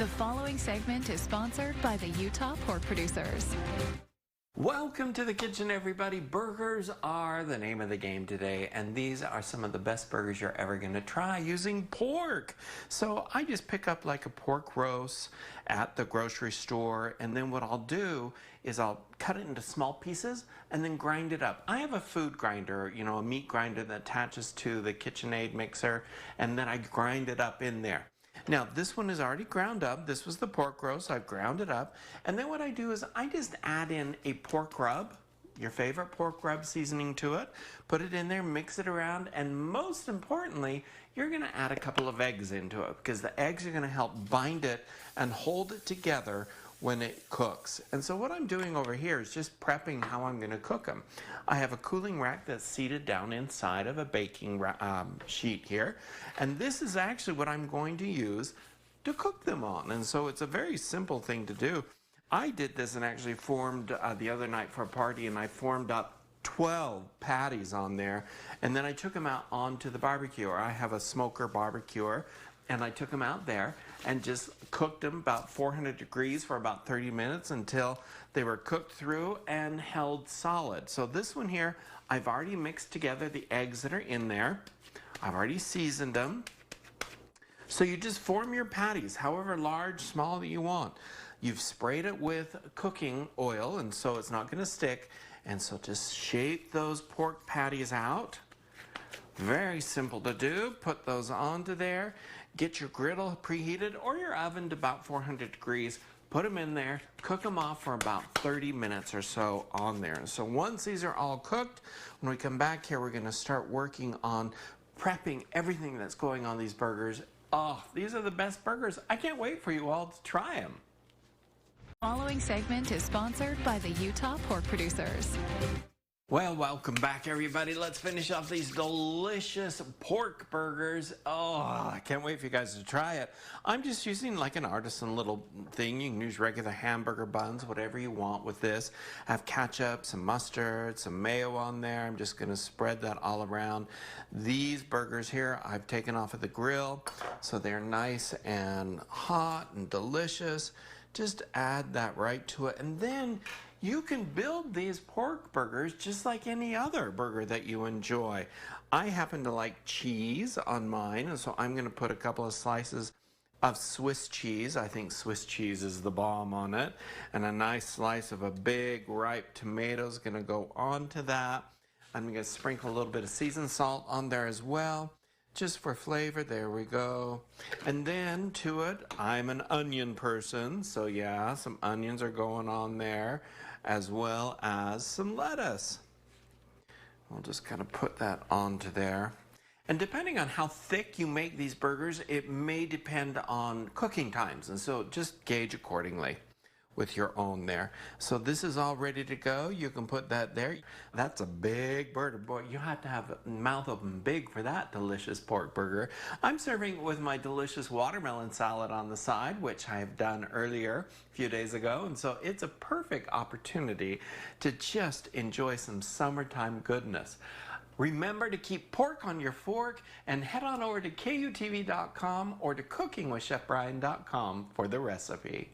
The following segment is sponsored by the Utah Pork Producers. Welcome to the kitchen, everybody. Burgers are the name of the game today, and these are some of the best burgers you're ever going to try using pork. So I just pick up like a pork roast at the grocery store, and then what I'll do is I'll cut it into small pieces and then grind it up. I have a food grinder, you know, a meat grinder that attaches to the KitchenAid mixer, and then I grind it up in there. Now, this one is already ground up. This was the pork roast. I've ground it up. And then what I do is I just add in a pork rub, your favorite pork rub seasoning to it, put it in there, mix it around, and most importantly, you're going to add a couple of eggs into it because the eggs are going to help bind it and hold it together when it cooks. And so what I'm doing over here is just prepping how I'm going to cook them. I have a cooling rack that's seated down inside of a baking sheet here, and this is actually what I'm going to use to cook them on. And so it's a very simple thing to do. I did this and actually formed the other night for a party, and I formed up 12 patties on there, and then I took them out onto the barbecue. I have a smoker barbecuer, and I took them out there and just cooked them about 400 degrees for about 30 minutes until they were cooked through and held solid. So this one here, I've already mixed together the eggs that are in there. I've already seasoned them. So you just form your patties, however large, small that you want. You've sprayed it with cooking oil, and so it's not going to stick. And so just shape those pork patties out. Very simple to do. Put those onto there. Get your griddle preheated or your oven to about 400 degrees. Put them in there. Cook them off for about 30 minutes or so on there. So once these are all cooked, when we come back here, we're going to start working on prepping everything that's going on these burgers. Oh, these are the best burgers. I can't wait for you all to try them. The following segment is sponsored by the Utah Pork Producers. Well, welcome back, everybody. Let's finish off these delicious pork burgers. Oh, I can't wait for you guys to try it. I'm just using like an artisan little thing. You can use regular hamburger buns, whatever you want with this. I have ketchup, some mustard, some mayo on there. I'm just going to spread that all around. These burgers here, I've taken off of the grill, so they're nice and hot and delicious. Just add that right to it, and then you can build these pork burgers just like any other burger that you enjoy. I happen to like cheese on mine, and so I'm going to put a couple of slices of Swiss cheese. I think Swiss cheese is the bomb on it. And a nice slice of a big ripe tomato is going to go onto that. I'm going to sprinkle a little bit of seasoned salt on there as well, just for flavor. There we go. And then to it, I'm an onion person, so yeah, some onions are going on there, as well as some lettuce. We'll just kind of put that onto there. And depending on how thick you make these burgers, it may depend on cooking times, and so just gauge accordingly with your own there. So this is all ready to go. You can put that there. That's a big burger. Boy, you have to have a mouth open big for that delicious pork burger. I'm serving it with my delicious watermelon salad on the side, which I have done earlier a few days ago. And so it's a perfect opportunity to just enjoy some summertime goodness. Remember to keep pork on your fork and head on over to KUTV.com or to cookingwithchefbryan.com for the recipe.